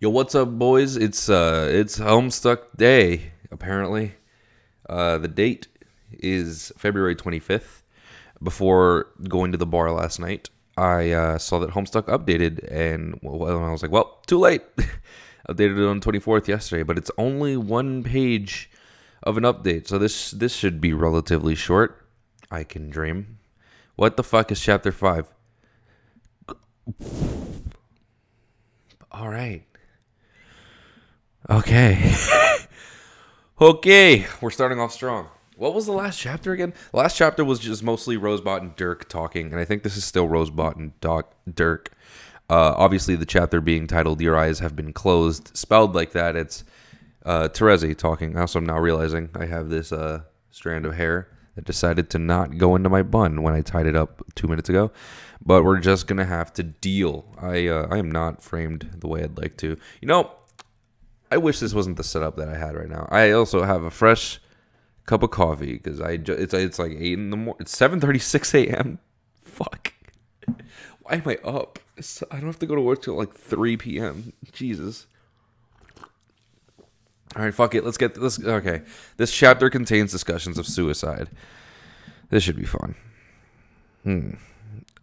Yo, what's up, boys? It's Homestuck Day, apparently. The date is February 25th. Before going to the bar last night, I saw that Homestuck updated, and I was like, well, too late. Updated it on 24th yesterday, but it's only one page of an update, so this should be relatively short. I can dream. What the fuck is Chapter 5? All right. Okay. Okay, we're starting off strong. What was the last chapter again? The last chapter was just mostly Rosebot and Dirk talking, and I think this is still Rosebot and Dirk. Obviously, the chapter being titled "Your Eyes Have Been Closed," spelled like that. It's Terezi talking. Also, I'm now realizing I have this strand of hair that decided to not go into my bun when I tied it up 2 minutes ago. But we're just gonna have to deal. I am not framed the way I'd like to. I wish this wasn't the setup that I had right now. I also have a fresh cup of coffee because it's like 8 in the morning. It's 7:36 a.m. Fuck. Why am I up? I don't have to go to work till like 3 p.m. Jesus. All right, fuck it. Let's get this. Okay, this chapter contains discussions of suicide. This should be fun.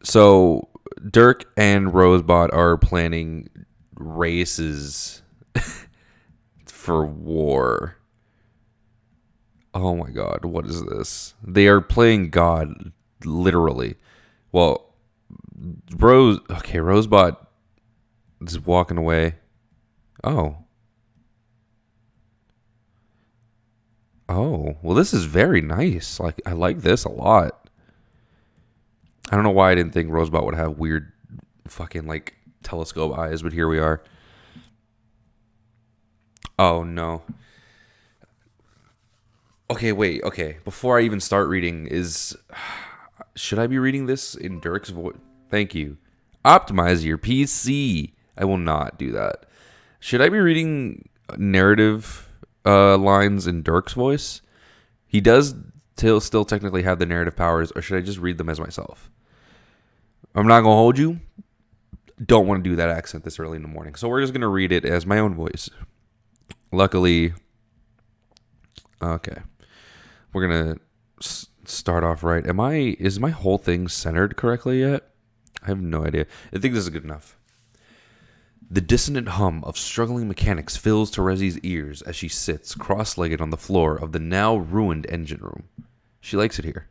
So Dirk and Rosebot are planning races for war. Oh my god, what is this? They are playing God, literally. Well, Rosebot is walking away. Oh, well, this is very nice. Like, I like this a lot. I don't know why I didn't think Rosebot would have weird fucking like telescope eyes, but here we are. Oh no. Okay, wait. Okay, before I even start reading, should I be reading this in Dirk's voice? Thank you. Optimize your PC. I will not do that. Should I be reading narrative lines in Dirk's voice? He does still technically have the narrative powers, or should I just read them as myself? I'm not gonna hold you. Don't want to do that accent this early in the morning, so we're just gonna read it as my own voice. Luckily, okay, we're gonna start off right. Is my whole thing centered correctly yet? I have no idea. I think this is good enough. The dissonant hum of struggling mechanics fills Terezi's ears as she sits cross-legged on the floor of the now ruined engine room. She likes it here.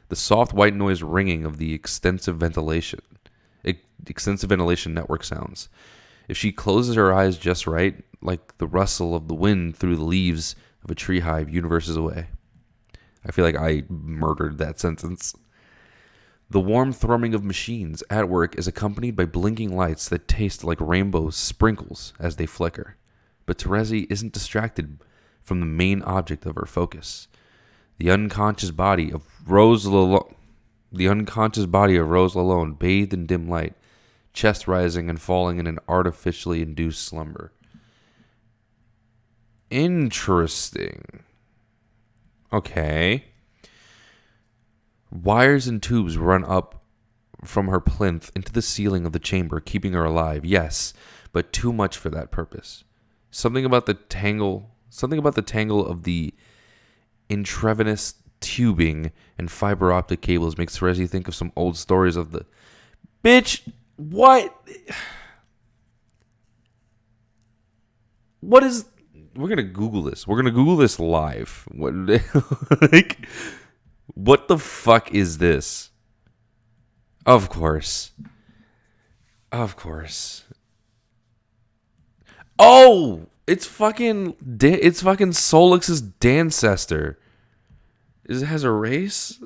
The soft white noise ringing of the extensive ventilation network sounds. If she closes her eyes just right, like the rustle of the wind through the leaves of a tree hive universes away. I feel like I murdered that sentence. The warm thrumming of machines at work is accompanied by blinking lights that taste like rainbow sprinkles as they flicker. But Terezi isn't distracted from the main object of her focus. The unconscious body of Rose Lalone, bathed in dim light, chest rising and falling in an artificially induced slumber. Interesting. Okay. Wires and tubes run up from her plinth into the ceiling of the chamber, keeping her alive. Yes, but too much for that purpose. Something about the tangle of the intravenous tubing and fiber optic cables makes Terezi think of some old stories of the... Bitch, what? What is... We're going to Google this. We're going to Google this live. What, like... What the fuck is this? Of course. Oh, it's fucking Solix's Dancester. It has a race?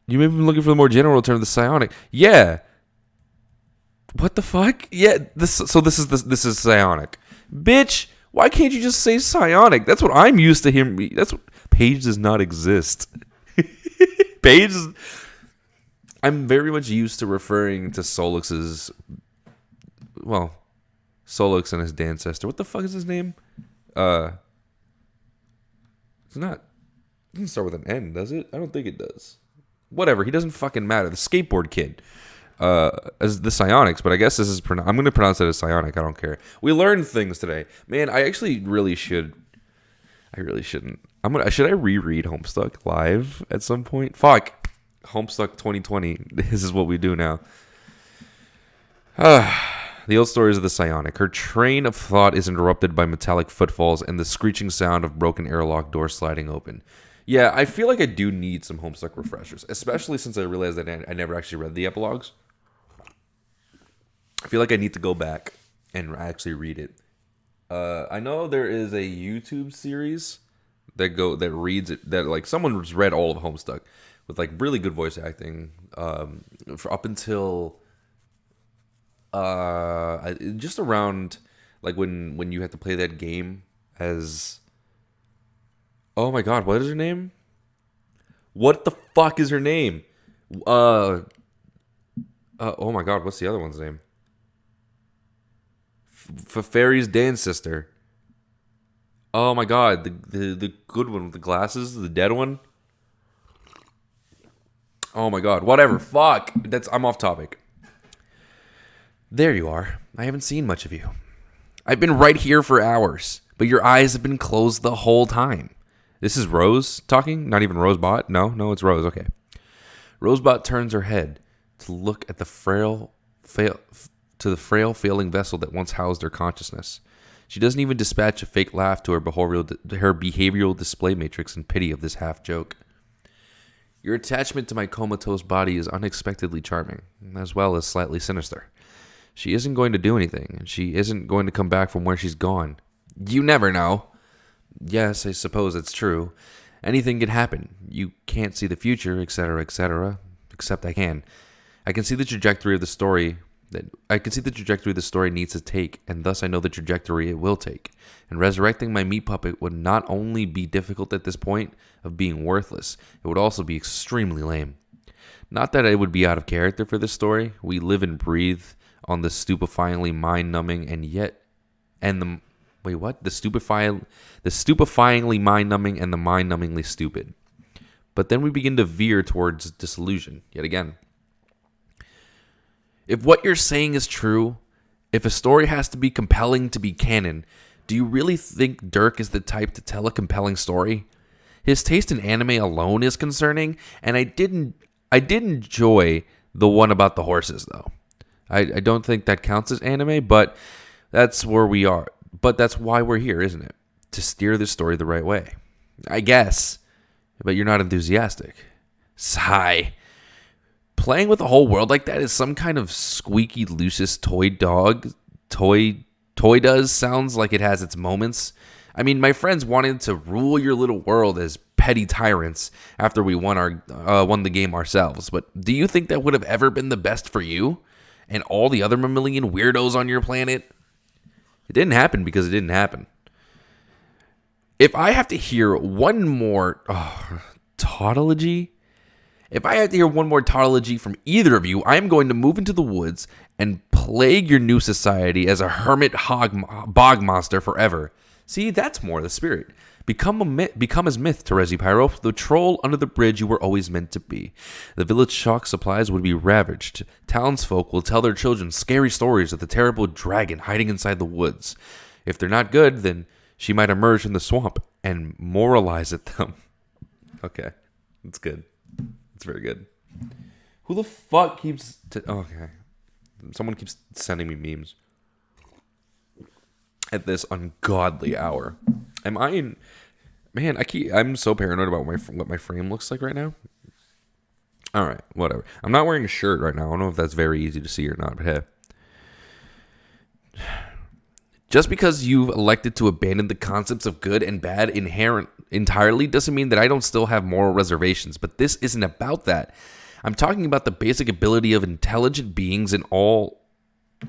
You may be looking for the more general term, the psionic. Yeah. What the fuck? Yeah, this is psionic. Bitch. Why can't you just say psionic? That's what I'm used to hearing. That's what Paige does not exist. Paige is... I'm very much used to referring to Solix's... Well, Solix and his Dancester. What the fuck is his name? It's not... It doesn't start with an N, does it? I don't think it does. Whatever, he doesn't fucking matter. The skateboard kid. as the psionics, but I guess this is I'm going to pronounce it as psionic. I don't care. We learned things today, man. I actually really should. I really shouldn't. Should I reread Homestuck live at some point? Fuck, Homestuck 2020. This is what we do now. The old stories of the psionic. Her train of thought is interrupted by metallic footfalls and the screeching sound of broken airlock doors sliding open. Yeah, I feel like I do need some Homestuck refreshers, especially since I realized that I never actually read the epilogues. I feel like I need to go back and actually read it. I know there is a YouTube series that reads it, that like someone's read all of Homestuck with like really good voice acting for up until just around like when you had to play that game as, oh my god, what is her name? What the fuck is her name? Oh my god, what's the other one's name? Fairy's dance sister. Oh my god, the good one with the glasses, the dead one. Oh my god, whatever. Fuck. I'm off topic. There you are. I haven't seen much of you. I've been right here for hours, but your eyes have been closed the whole time. This is Rose talking? Not even Rosebot? No, it's Rose. Okay. Rosebot turns her head to look at the frail, failing vessel that once housed her consciousness. She doesn't even dispatch a fake laugh to her behavioral display matrix in pity of this half joke. Your attachment to my comatose body is unexpectedly charming, as well as slightly sinister. She isn't going to do anything, and she isn't going to come back from where she's gone. You never know. Yes, I suppose it's true. Anything can happen. You can't see the future, etc., etc. Except I can. I can see the trajectory of the story needs to take, and thus I know the trajectory it will take. And resurrecting my meat puppet would not only be difficult at this point of being worthless, it would also be extremely lame. Not that I would be out of character for this story. We live and breathe on the stupefyingly mind-numbing the stupefyingly mind-numbing and the mind-numbingly stupid. But then we begin to veer towards disillusion yet again. If what you're saying is true, if a story has to be compelling to be canon, do you really think Dirk is the type to tell a compelling story? His taste in anime alone is concerning, and I did enjoy the one about the horses though. I don't think that counts as anime, but that's where we are. But that's why we're here, isn't it? To steer this story the right way. I guess. But you're not enthusiastic. Sigh. Playing with a whole world like that is some kind of squeaky Lucis toy dog. Toy does sounds like it has its moments. I mean, my friends wanted to rule your little world as petty tyrants after we won the game ourselves. But do you think that would have ever been the best for you and all the other mammalian weirdos on your planet? It didn't happen because it didn't happen. If I have to hear one more tautology, from either of you, I am going to move into the woods and plague your new society as a hermit bog monster forever. See, that's more the spirit. Become as myth, Terezi Pyro, the troll under the bridge you were always meant to be. The village stock supplies would be ravaged. Townsfolk will tell their children scary stories of the terrible dragon hiding inside the woods. If they're not good, then she might emerge from the swamp and moralize at them. Okay, that's good. It's very good. Who the fuck keeps... okay. Someone keeps sending me memes at this ungodly hour. Am I in... Man, I'm so paranoid about what my frame looks like right now. All right, whatever. I'm not wearing a shirt right now. I don't know if that's very easy to see or not, but hey. Just because you've elected to abandon the concepts of good and bad entirely doesn't mean that I don't still have moral reservations, but this isn't about that. I'm talking about the basic ability of intelligent beings in all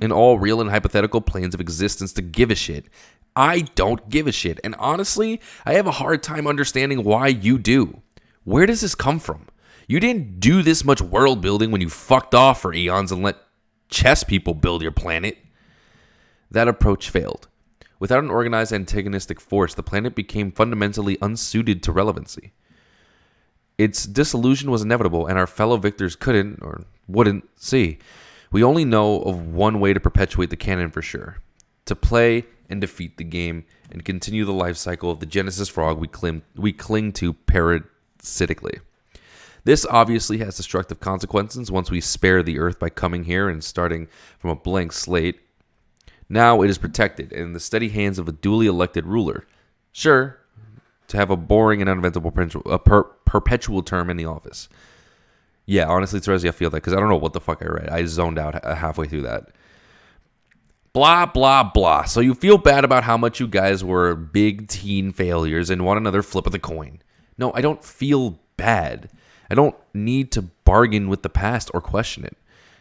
real and hypothetical planes of existence to give a shit. I don't give a shit, and honestly, I have a hard time understanding why you do. Where does this come from? You didn't do this much world building when you fucked off for eons and let chess people build your planet. That approach failed. Without an organized antagonistic force, the planet became fundamentally unsuited to relevancy. Its dissolution was inevitable, and our fellow victors couldn't or wouldn't see. We only know of one way to perpetuate the canon for sure. To play and defeat the game and continue the life cycle of the Genesis frog we cling to parasitically. This obviously has destructive consequences once we spare the Earth by coming here and starting from a blank slate. Now it is protected in the steady hands of a duly elected ruler. Sure, to have a boring and uneventful perpetual term in the office. Yeah, honestly, Terezi, I feel that because I don't know what the fuck I read. I zoned out halfway through that. Blah, blah, blah. So you feel bad about how much you guys were big teen failures and want another flip of the coin. No, I don't feel bad. I don't need to bargain with the past or question it.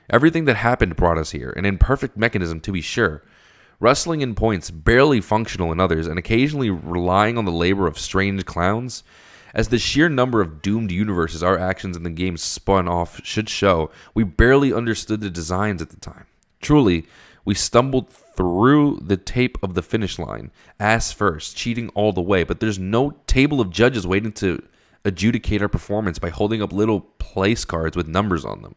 Everything that happened brought us here, an imperfect mechanism to be sure. Wrestling in points, barely functional in others, and occasionally relying on the labor of strange clowns. As the sheer number of doomed universes our actions in the game spun off should show, we barely understood the designs at the time. Truly, we stumbled through the tape of the finish line, ass first, cheating all the way, but there's no table of judges waiting to adjudicate our performance by holding up little place cards with numbers on them.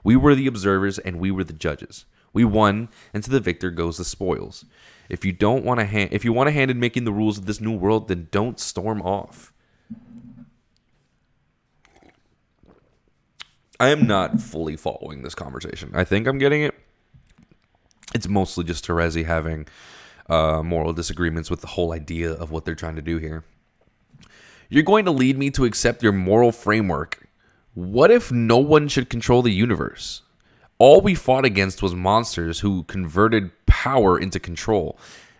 We were the observers and we were the judges. We won, and to the victor goes the spoils. If you want a hand in making the rules of this new world, then don't storm off. I am not fully following this conversation. I think I'm getting it. It's mostly just Terezi having moral disagreements with the whole idea of what they're trying to do here. You're going to lead me to accept your moral framework. What if no one should control the universe? All we fought against was monsters who converted power into control.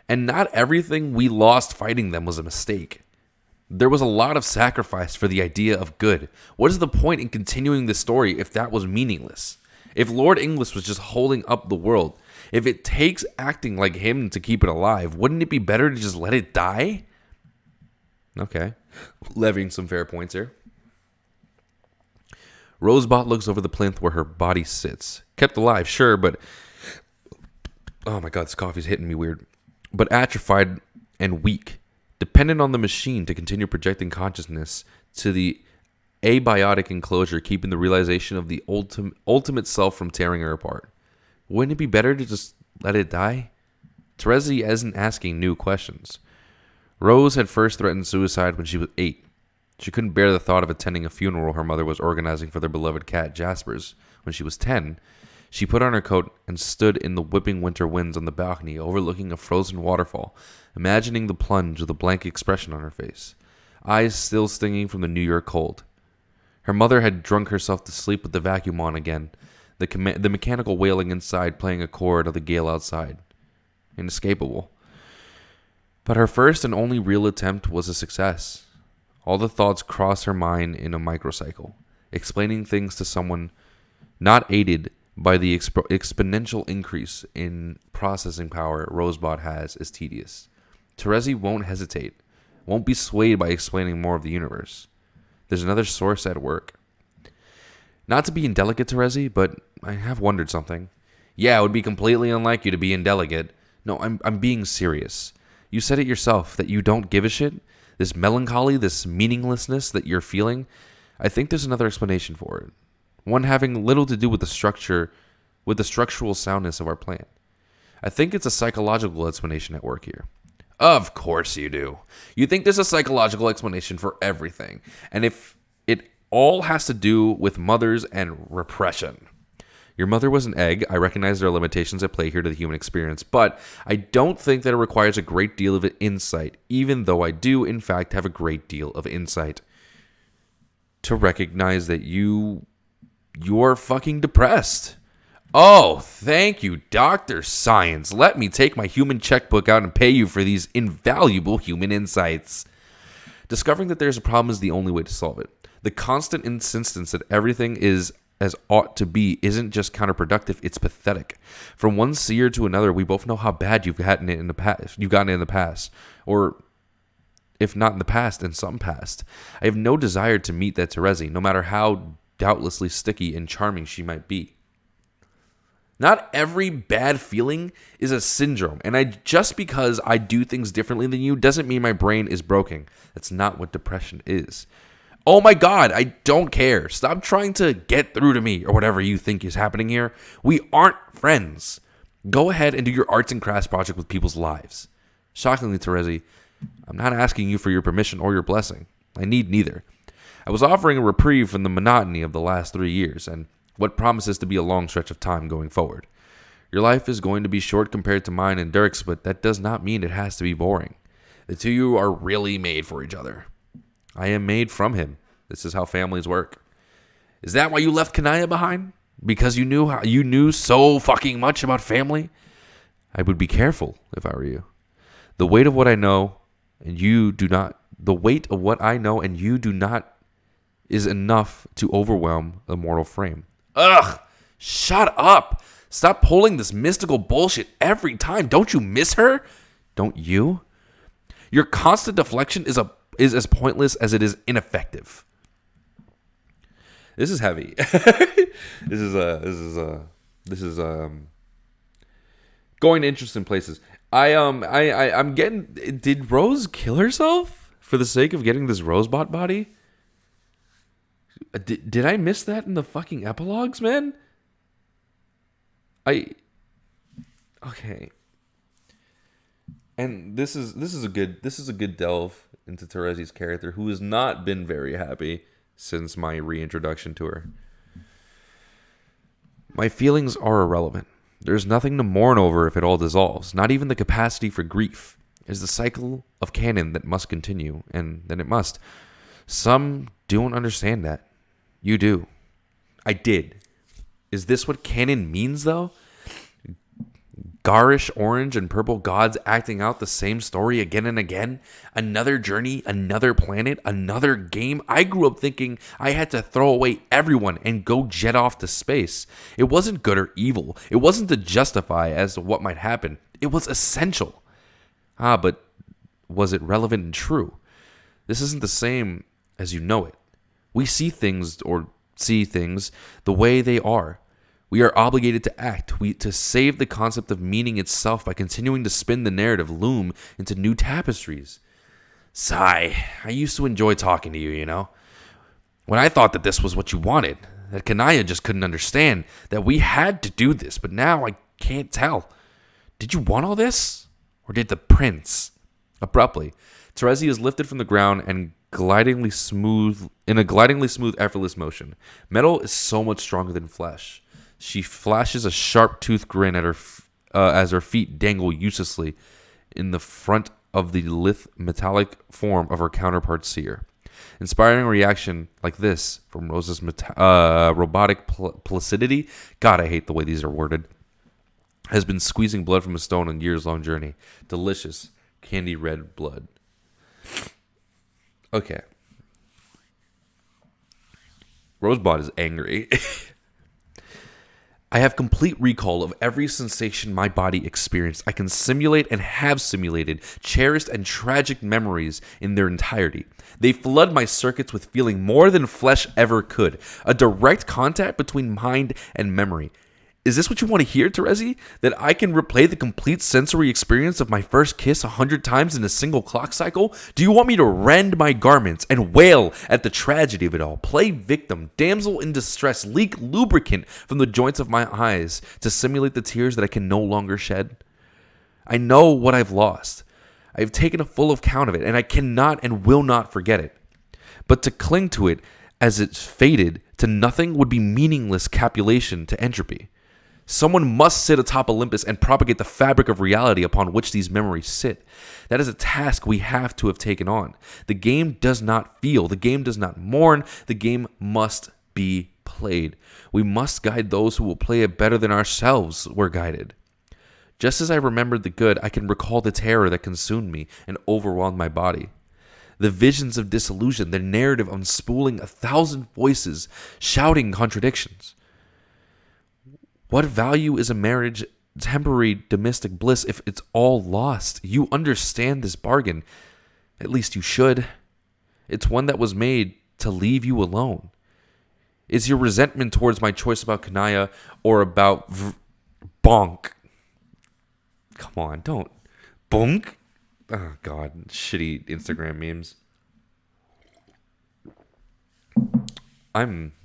And not everything we lost fighting them was a mistake. There was a lot of sacrifice for the idea of good. What is the point in continuing the story if that was meaningless? If Lord Inglis was just holding up the world, if it takes acting like him to keep it alive, wouldn't it be better to just let it die? Okay. Levying some fair points here. Rosebot looks over the plinth where her body sits. Kept alive, sure, but... Oh my god, this coffee's hitting me weird. But atrophied and weak. Dependent on the machine to continue projecting consciousness to the abiotic enclosure, keeping the realization of the ultimate self from tearing her apart. Wouldn't it be better to just let it die? Terezi isn't asking new questions. Rose had first threatened suicide when she was 8. She couldn't bear the thought of attending a funeral her mother was organizing for their beloved cat, Jasper's. When she was 10, she put on her coat and stood in the whipping winter winds on the balcony overlooking a frozen waterfall, imagining the plunge with a blank expression on her face, eyes still stinging from the New York cold. Her mother had drunk herself to sleep with the vacuum on again, the mechanical wailing inside playing a chord of the gale outside. Inescapable. But her first and only real attempt was a success. All the thoughts crossed her mind in a microcycle. Explaining things to someone not aided by the exponential increase in processing power Rosebot has is tedious. Terezi won't hesitate, won't be swayed by explaining more of the universe. There's another source at work. Not to be indelicate, Terezi, but I have wondered something. Yeah, it would be completely unlike you to be indelicate. No, I'm being serious. You said it yourself, that you don't give a shit. This melancholy, this meaninglessness that you're feeling, I think there's another explanation for it. One having little to do with the structural soundness of our plan. I think it's a psychological explanation at work here. Of course you do. You think there's a psychological explanation for everything. And if it all has to do with mothers and repression. Your mother was an egg. I recognize there are limitations at play here to the human experience, but I don't think that it requires a great deal of insight, even though I do, in fact, have a great deal of insight to recognize that you're fucking depressed. Oh, thank you, Dr. Science. Let me take my human checkbook out and pay you for these invaluable human insights. Discovering that there's a problem is the only way to solve it. The constant insistence that everything is as ought to be isn't just counterproductive, it's pathetic. From one seer to another, we both know how bad you've gotten it in the past. Or if not in the past, in some past. I have no desire to meet that Terezi, no matter how doubtlessly sticky and charming she might be. Not every bad feeling is a syndrome, and just because I do things differently than you doesn't mean my brain is broken. That's not what depression is. Oh my God, I don't care. Stop trying to get through to me or whatever you think is happening here. We aren't friends. Go ahead and do your arts and crafts project with people's lives. Shockingly, Terezi, I'm not asking you for your permission or your blessing. I need neither. I was offering a reprieve from the monotony of the last 3 years and what promises to be a long stretch of time going forward. Your life is going to be short compared to mine and Dirk's, but that does not mean it has to be boring. The two of you are really made for each other. I am made from him. This is how families work. Is that why you left Kanaya behind? Because you knew so fucking much about family? I would be careful if I were you. The weight of what I know and you do not is enough to overwhelm the mortal frame. Ugh! Shut up! Stop pulling this mystical bullshit every time. Don't you miss her? Don't you? Your constant deflection is as pointless as it is ineffective. This is heavy. This is going to interesting places. I'm getting. Did Rose kill herself for the sake of getting this Rosebot body? Did I miss that in the fucking epilogues, man? Okay. And this is a good delve into Terezi's character, who has not been very happy since my reintroduction to her. My feelings are irrelevant. There's nothing to mourn over if it all dissolves, not even the capacity for grief. It's the cycle of canon that must continue, and then it must. Some don't understand that. You do. I did. Is this what canon means, though? Garish orange and purple gods acting out the same story again and again? Another journey, another planet, another game? I grew up thinking I had to throw away everyone and go jet off to space. It wasn't good or evil. It wasn't to justify as to what might happen. It was essential. But was it relevant and true? This isn't the same as you know it. We see things the way they are. We are obligated to act, to save the concept of meaning itself by continuing to spin the narrative loom into new tapestries. Sigh, I used to enjoy talking to you, you know? When I thought that this was what you wanted, that Kanaya just couldn't understand, that we had to do this, but now I can't tell. Did you want all this? Or did the prince? Abruptly, Terezi is lifted from the ground and glidingly smooth, effortless motion. Metal is so much stronger than flesh. She flashes a sharp-toothed grin at her as her feet dangle uselessly in the front of the lithe metallic form of her counterpart seer. Inspiring a reaction like this from Rose's robotic placidity, God, I hate the way these are worded, has been squeezing blood from a stone on a years-long journey. Delicious, candy red blood. Okay. Rosebot is angry. I have complete recall of every sensation my body experienced. I can simulate and have simulated cherished and tragic memories in their entirety. They flood my circuits with feeling more than flesh ever could. A direct contact between mind and memory. Is this what you want to hear, Terezi? That I can replay the complete sensory experience of my first kiss 100 times in a single clock cycle? Do you want me to rend my garments and wail at the tragedy of it all? Play victim, damsel in distress, leak lubricant from the joints of my eyes to simulate the tears that I can no longer shed? I know what I've lost. I have taken a full account of it, and I cannot and will not forget it. But to cling to it as it's faded to nothing would be meaningless capulation to entropy. Someone must sit atop Olympus and propagate the fabric of reality upon which these memories sit. That is a task we have to have taken on. The game does not feel. The game does not mourn. The game must be played. We must guide those who will play it better than ourselves were guided. Just as I remembered the good, I can recall the terror that consumed me and overwhelmed my body. The visions of disillusion, the narrative unspooling 1,000 voices, shouting contradictions. What value is a marriage, temporary domestic bliss, if it's all lost? You understand this bargain. At least you should. It's one that was made to leave you alone. Is your resentment towards my choice about Kanaya or about bonk? Come on, don't. Bonk? Oh, God. Shitty Instagram memes.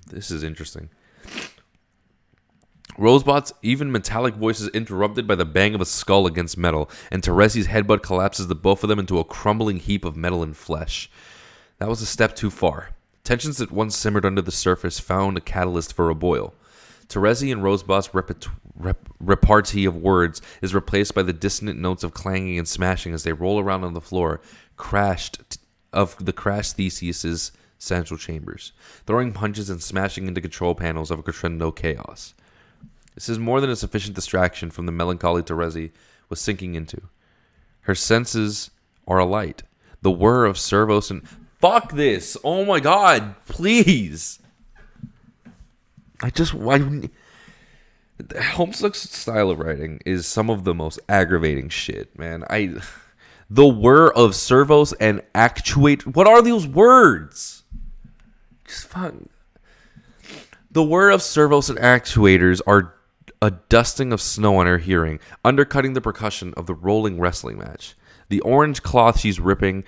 This is interesting. Rosebot's even metallic voice is interrupted by the bang of a skull against metal, and Terezi's headbutt collapses the both of them into a crumbling heap of metal and flesh. That was a step too far. Tensions that once simmered under the surface found a catalyst for a boil. Terezi and Rosebot's repartee of words is replaced by the dissonant notes of clanging and smashing as they roll around on the floor, crashed Theseus's central chambers, throwing punches and smashing into control panels of a crescendo chaos. This is more than a sufficient distraction from the melancholy Terezi was sinking into. Her senses are alight. The whir of servos and... Fuck this! Oh my god! Please! Homestuck's style of writing is some of the most aggravating shit, man. The whir of servos and actuate... What are those words? Just fuck... The whir of servos and actuators are a dusting of snow on her hearing, undercutting the percussion of the rolling wrestling match. The orange cloth she's ripping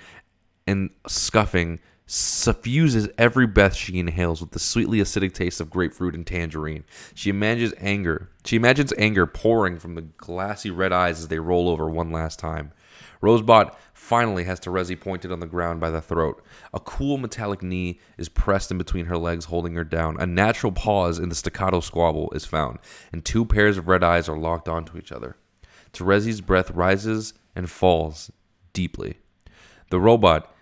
and scuffing suffuses every breath she inhales with the sweetly acidic taste of grapefruit and tangerine. She imagines anger pouring from the glassy red eyes as they roll over one last time. Rosebot finally has Terezi pointed on the ground by the throat. A cool metallic knee is pressed in between her legs, holding her down. A natural pause in the staccato squabble is found, and two pairs of red eyes are locked onto each other. Terezi's breath rises and falls deeply. The robot,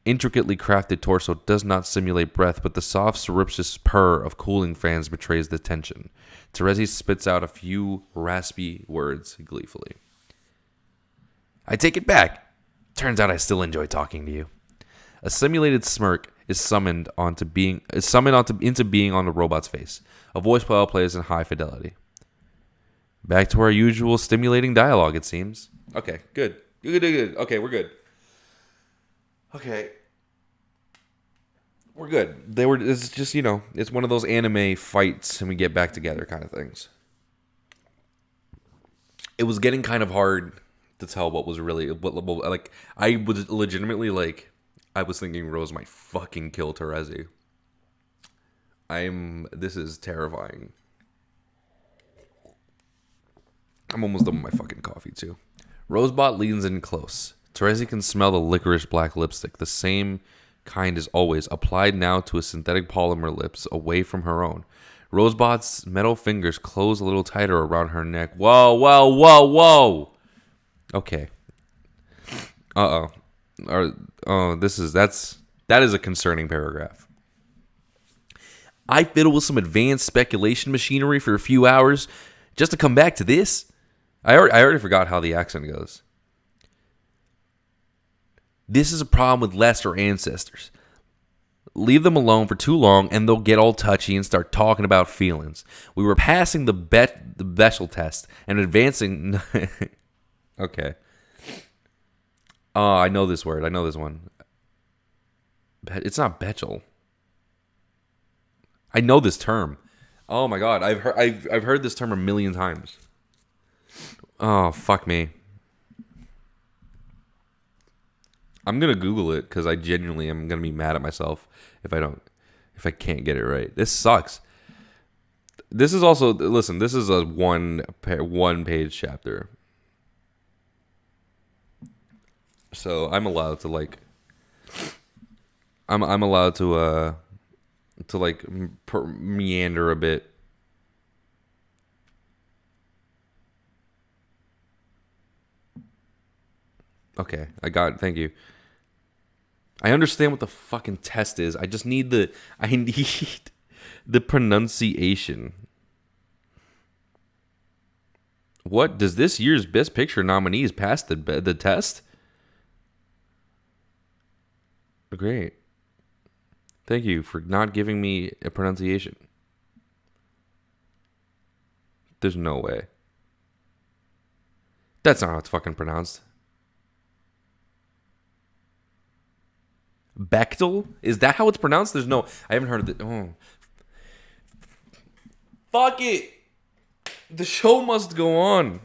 intricately crafted torso does not simulate breath, but the soft, surreptitious purr of cooling fans betrays the tension. Terezi spits out a few raspy words gleefully. I take it back. Turns out I still enjoy talking to you. A simulated smirk is summoned into being on the robot's face. A voice file plays in high fidelity. Back to our usual stimulating dialogue, it seems. Okay, good. Good. Okay, we're good. Okay. We're good. It's just, it's one of those anime fights and we get back together kind of things. It was getting kind of hard to tell what was really, like, I was legitimately, like, I was thinking Rose might fucking kill Terezi. This is terrifying. I'm almost done with my fucking coffee, too. Rosebot leans in close. Terezi can smell the licorice black lipstick, the same kind as always, applied now to a synthetic polymer lips away from her own. Rosebot's metal fingers close a little tighter around her neck. Whoa. Okay. That is a concerning paragraph. I fiddle with some advanced speculation machinery for a few hours just to come back to this. I already forgot how the accent goes. This is a problem with Lester ancestors. Leave them alone for too long and they'll get all touchy and start talking about feelings. We were passing the Bechdel test and advancing... Okay. I know this word. I know this one. It's not Bechdel. I know this term. Oh my god, I've heard this term a million times. Oh, fuck me. I'm gonna Google it because I genuinely am gonna be mad at myself if I can't get it right. This sucks. This is also, listen, this is a one page chapter. So I'm allowed to meander a bit. Okay, I got it. Thank you. I understand what the fucking test is. I just need the pronunciation. What does this year's Best Picture nominees pass the test? Great. Thank you for not giving me a pronunciation. There's no way. That's not how it's fucking pronounced. Bechdel? Is that how it's pronounced? There's no... I haven't heard of it. Oh. Fuck it. The show must go on.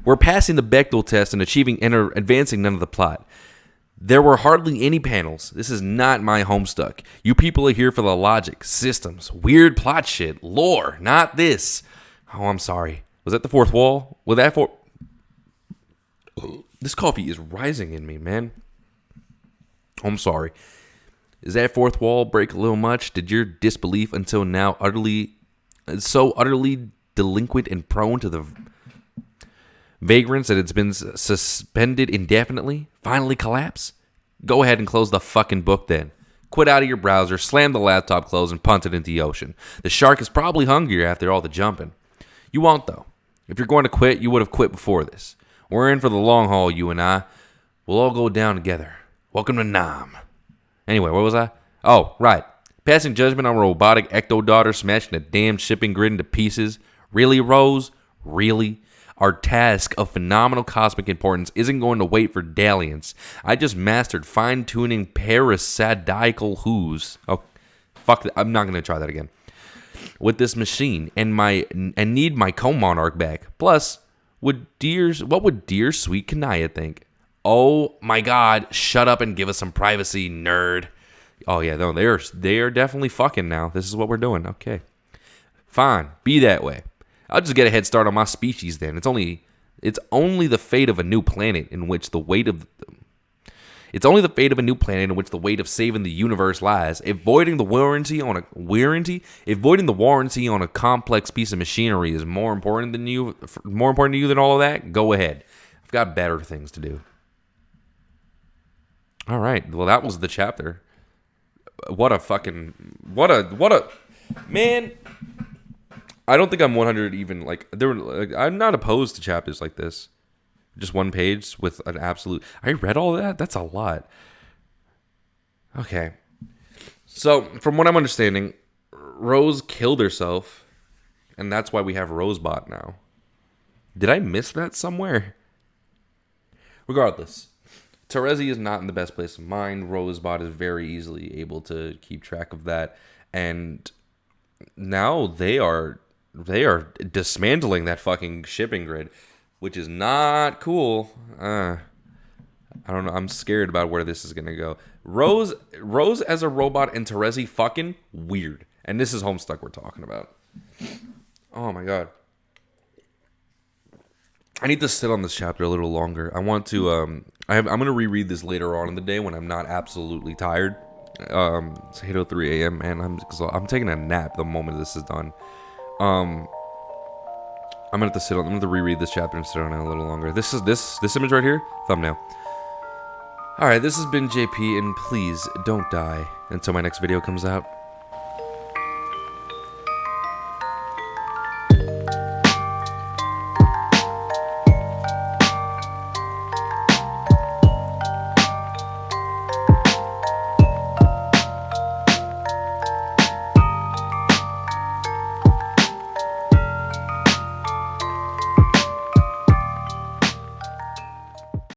We're passing the Bechdel test and advancing none of the plot. There were hardly any panels. This is not my Homestuck. You people are here for the logic, systems, weird plot shit, lore, not this. Oh, I'm sorry. Was that the fourth wall? Was that for... This coffee is rising in me, man. I'm sorry. Is that fourth wall break a little much? Did your disbelief until now so utterly delinquent and prone to the vagrants that it's been suspended indefinitely finally collapse? Go ahead and close the fucking book then. Quit out of your browser, slam the laptop closed, and punt it into the ocean. The shark is probably hungrier after all the jumping. You won't, though. If you're going to quit, you would have quit before this. We're in for the long haul, you and I. We'll all go down together. Welcome to Nam. Anyway, what was I? Oh, right. Passing judgment on a robotic ecto-daughter smashing a damn shipping grid into pieces. Really, Rose? Really? Our task of phenomenal cosmic importance isn't going to wait for dalliance. I just mastered fine-tuning parasadical who's. Oh, fuck that. I'm not going to try that again. With this machine and need my co-monarch back. Plus, what would dear sweet Kanaya think? Oh my God! Shut up and give us some privacy, nerd. Oh yeah, no, they are definitely fucking now. This is what we're doing. Okay, fine, be that way. I'll just get a head start on my species then. It's only the fate of a new planet in which the weight of saving the universe lies. Avoiding the warranty on a complex piece of machinery is more important to you than all of that. Go ahead. I've got better things to do. All right. Well, that was the chapter. What a man. I don't think I'm 100 even like I'm not opposed to chapters like this. Just one page with an absolute... I read all that? That's a lot. Okay. So, from what I'm understanding, Rose killed herself, and that's why we have Rosebot now. Did I miss that somewhere? Regardless, Terezi is not in the best place of mind. Rosebot is very easily able to keep track of that, and now they are dismantling that fucking shipping grid, which is not cool. I don't know. I'm scared about where this is going to go. Rose as a robot and Terezi fucking weird. And this is Homestuck we're talking about. Oh my God. I need to sit on this chapter a little longer. I want to, I'm going to reread this later on in the day when I'm not absolutely tired. It's 8:03 a.m. and I'm taking a nap the moment this is done. I'm gonna have to reread this chapter and sit on it a little longer. This image right here, thumbnail. All right, this has been JP, and please don't die until my next video comes out.